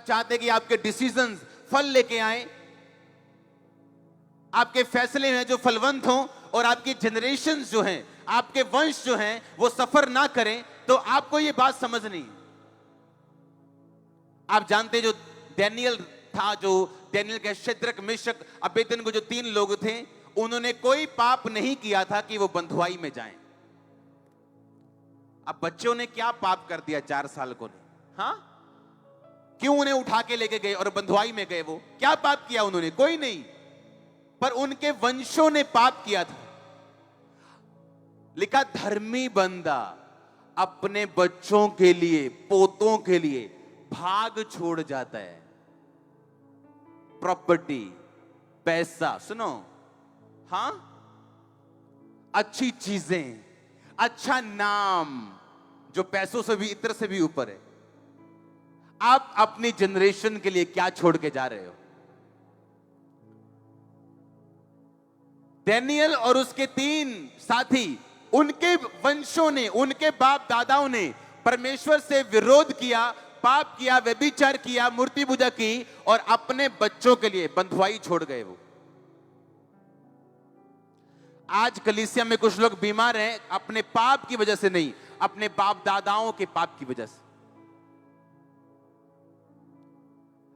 आप चाहते हैं कि आपके डिसीजंस फल लेके आए, आपके फैसले हैं जो फलवंत हों, और आपकी जनरेशंस जो हैं, आपके वंश जो हैं, वो सफर ना करें, तो आपको ये बात समझनी। आप जानते जो डैनियल था, जो डैनियल के शद्रक मेशक अबेदनगो जो 3 लोग थे, उन्होंने कोई पाप नहीं किया था कि वो बंधुआई में जाएं। अब बच्चों ने क्या पाप कर दिया 4 साल को ने? हाँ, क्यों उन्हें उठा के लेके गए और बंधुआई में गए? वो क्या पाप किया उन्होंने? कोई नहीं, पर उनके वंशों ने पाप किया था। लिखा, धर्मी बंदा अपने बच्चों के लिए, पोतों के लिए भाग छोड़ जाता है। प्रॉपर्टी, पैसा, सुनो, हां, अच्छी चीजें, अच्छा नाम, जो पैसों से भी, इत्र से भी ऊपर है। आप अपनी जनरेशन के लिए क्या छोड़ के जा रहे हो? डैनियल और उसके 3 साथी, उनके वंशों ने, उनके बाप दादाओं ने परमेश्वर से विरोध किया, पाप किया, व्यभिचार किया, मूर्ति पूजा की, और अपने बच्चों के लिए बंधुआई छोड़ गए। वो आज कलीसिया में कुछ लोग बीमार हैं, अपने पाप की वजह से नहीं, अपने बाप दादाओं के पाप की वजह से।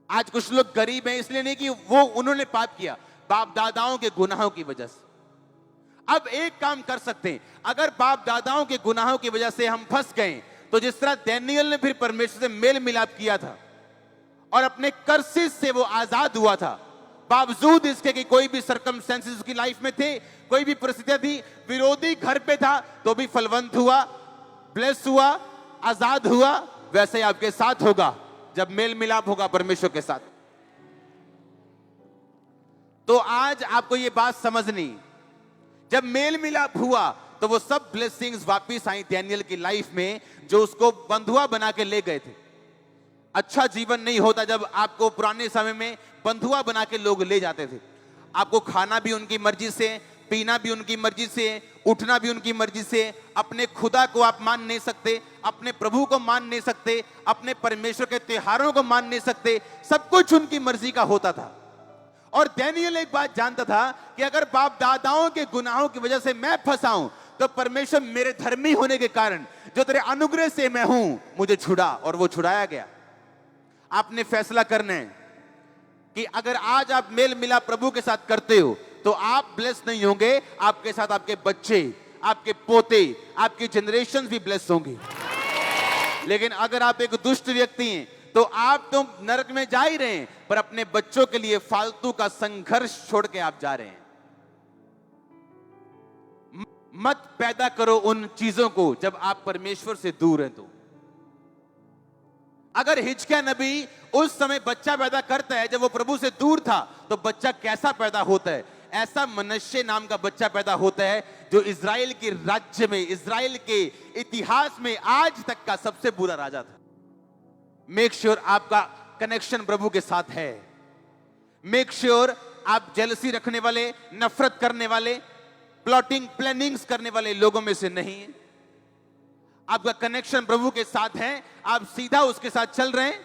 आज कुछ लोग गरीब हैं, इसलिए नहीं कि वो उन्होंने पाप किया, बाप दादाओं के गुनाहों की वजह से। अब एक काम कर सकते हैं, अगर बाप दादाओं के गुनाहों की वजह से हम फंस गए, तो जिस तरह डैनियल ने फिर परमेश्वर से मेल मिलाप किया था और अपने कर्सिस से वो आजाद हुआ था, बावजूद इसके कि कोई भी सर्कमस्टेंसेस उसकी लाइफ में थे, कोई भी परिस्थितियां थी, विरोधी घर पे था, तो भी फलवंत हुआ, ब्लेस हुआ, आजाद हुआ। वैसे ही आपके साथ होगा जब मेल मिलाप होगा परमेश्वर के साथ। तो आज आपको ये बात समझनी, जब मेल मिलाप हुआ तो वो सब ब्लेसिंग्स वापिस आई डैनियल की लाइफ में, जो उसको बंधुआ बना के ले गए थे। अच्छा जीवन नहीं होता जब आपको पुराने समय में बंधुआ बना के लोग ले जाते थे। आपको खाना भी उनकी मर्जी से, पीना भी उनकी मर्जी से, उठना भी उनकी मर्जी से। अपने खुदा को आप मान नहीं सकते, अपने प्रभु को मान नहीं सकते, अपने परमेश्वर के त्योहारों को मान नहीं सकते। सब कुछ उनकी मर्जी का होता था। और डैनियल एक बात जानता था कि अगर बाप दादाओं के गुनाहों की वजह से मैं फंसा हूं, तो परमेश्वर मेरे धर्मी होने के कारण, जो तेरे अनुग्रह से मैं हूं, मुझे छुड़ा, और वो छुड़ाया गया। आपने फैसला करना है कि अगर आज आप मेल मिलाप प्रभु के साथ करते हो, तो आप ब्लेस नहीं होंगे, आपके साथ आपके बच्चे, आपके पोते, आपकी जनरेशन भी ब्लेस होंगी। लेकिन अगर आप एक दुष्ट व्यक्ति हैं, तो आप तो नरक में जा ही रहे हैं, पर अपने बच्चों के लिए फालतू का संघर्ष छोड़ के आप जा रहे हैं। मत पैदा करो उन चीजों को जब आप परमेश्वर से दूर हैं। तो अगर हिजकिय्याह नबी उस समय बच्चा पैदा करता है जब वो प्रभु से दूर था, तो बच्चा कैसा पैदा होता है? ऐसा मनश्शे नाम का बच्चा पैदा होता है, जो इजराइल के राज्य में, इजराइल के इतिहास में आज तक का सबसे बुरा राजा था। मेक श्योर आपका कनेक्शन प्रभु के साथ है। मेक श्योर आप जेलसी रखने वाले, नफरत करने वाले, प्लॉटिंग प्लानिंग्स करने वाले लोगों में से नहीं है। आपका कनेक्शन प्रभु के साथ है, आप सीधा उसके साथ चल रहे हैं,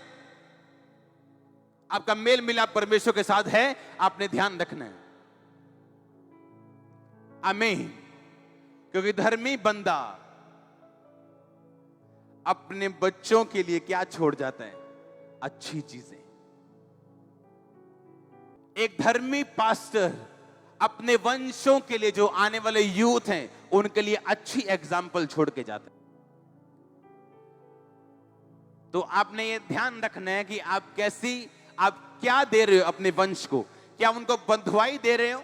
आपका मेल मिलाप परमेश्वर के साथ है। आपने ध्यान रखना है। आमीन। क्योंकि धर्मी बंदा अपने बच्चों के लिए क्या छोड़ जाता है? अच्छी चीजें। एक धर्मी पास्टर अपने वंशों के लिए, जो आने वाले यूथ हैं, उनके लिए अच्छी एग्जाम्पल छोड़ के जाता है। तो आपने ये ध्यान रखना है कि आप क्या दे रहे हो अपने वंश को? क्या उनको बंधुआई दे रहे हो?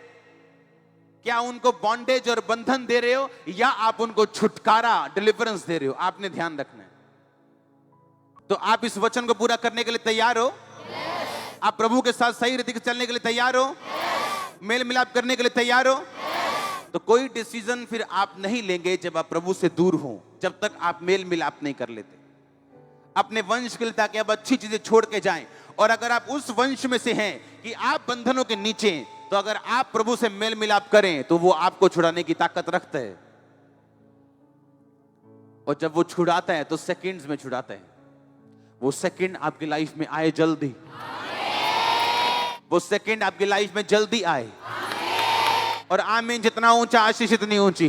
क्या उनको बॉन्डेज और बंधन दे रहे हो, या आप उनको छुटकारा, डिलीवरेंस दे रहे हो? आपने ध्यान रखना है। तो आप इस वचन को पूरा करने के लिए तैयार हो? yes. आप प्रभु के साथ सही रीति से चलने के लिए तैयार हो? yes. मेल मिलाप करने के लिए तैयार हो? yes. तो कोई डिसीजन फिर आप नहीं लेंगे जब आप प्रभु से दूर हो, जब तक आप मेल मिलाप नहीं कर लेते अपने वंश के लिए, ताकि आप अच्छी चीजें छोड़ के जाएं। और अगर आप उस वंश में से हैं कि आप बंधनों के नीचे हैं, तो अगर आप प्रभु से मेल मिलाप करें, तो वो आपको छुड़ाने की ताकत रखता है। और जब वो छुड़ाता है तो सेकंड्स में छुड़ाता है। वो सेकंड आपकी लाइफ में आए जल्दी, वो सेकंड आपकी लाइफ में जल्दी आए। और आमीन जितना ऊंचा आशीष इतनी ऊंची।